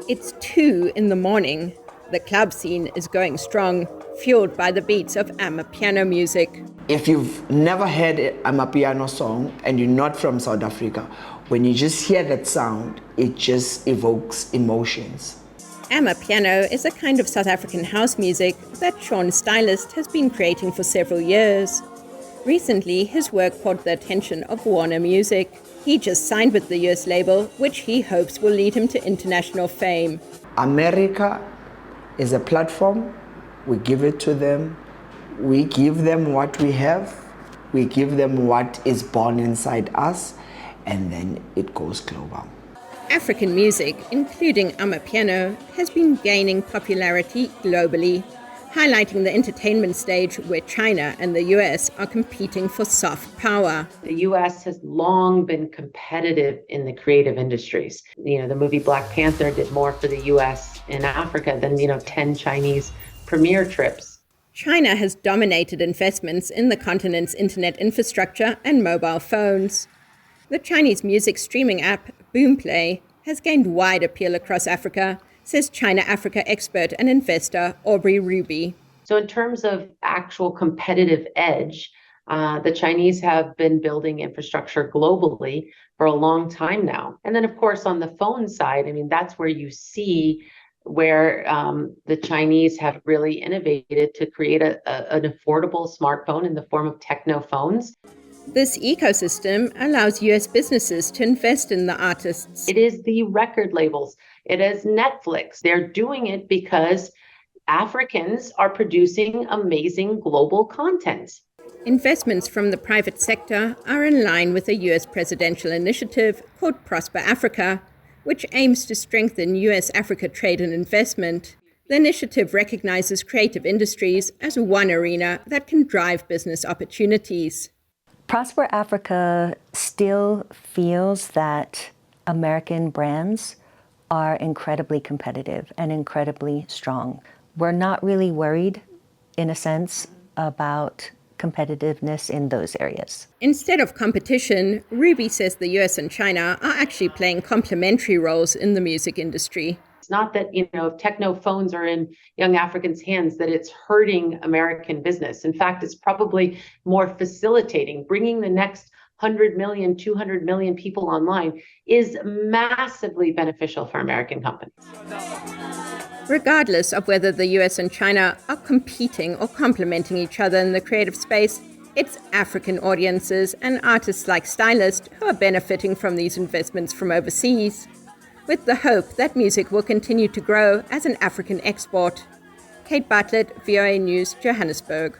It's 2 in the morning. The club scene is going strong, fueled by the beats of amapiano music. If you've never heard a amapiano song and you're not from South Africa, when you just hear that sound, it just evokes emotions. Amapiano is a kind of South African house music that Sean Stylist has been creating for several years. Recently, his work caught the attention of Warner Music. He just signed with the US label, which he hopes will lead him to international fame. America is a platform. We give it to them. We give them what we have. We give them what is born inside us, and then it goes global. African music, including amapiano, has been gaining popularity globally, highlighting the entertainment stage where China and the US are competing for soft power. The US has long been competitive in the creative industries. The movie Black Panther did more for the US in Africa than, 10 Chinese premiere trips. China has dominated investments in the continent's internet infrastructure and mobile phones. The Chinese music streaming app Boomplay has gained wide appeal across Africa, says China-Africa expert and investor Aubrey Ruby. So in terms of actual competitive edge, the Chinese have been building infrastructure globally for a long time now. And then, of course, on the phone side, that's where you see where the Chinese have really innovated to create an affordable smartphone in the form of techno phones. This ecosystem allows US businesses to invest in the artists. It is the record labels. It is Netflix. They're doing it because Africans are producing amazing global content. Investments from the private sector are in line with a US presidential initiative called Prosper Africa, which aims to strengthen US-Africa trade and investment. The initiative recognizes creative industries as one arena that can drive business opportunities. Prosper Africa still feels that American brands are incredibly competitive and incredibly strong. We're not really worried, in a sense, about competitiveness in those areas. Instead of competition, Ruby says the US and China are actually playing complementary roles in the music industry. It's not that, techno phones are in young Africans' hands, that it's hurting American business. In fact, it's probably more facilitating. Bringing the next 100 million, 200 million people online is massively beneficial for American companies. Regardless of whether the US and China are competing or complementing each other in the creative space, it's African audiences and artists like Stylist who are benefiting from these investments from overseas, with the hope that music will continue to grow as an African export. Kate Bartlett, VOA News, Johannesburg.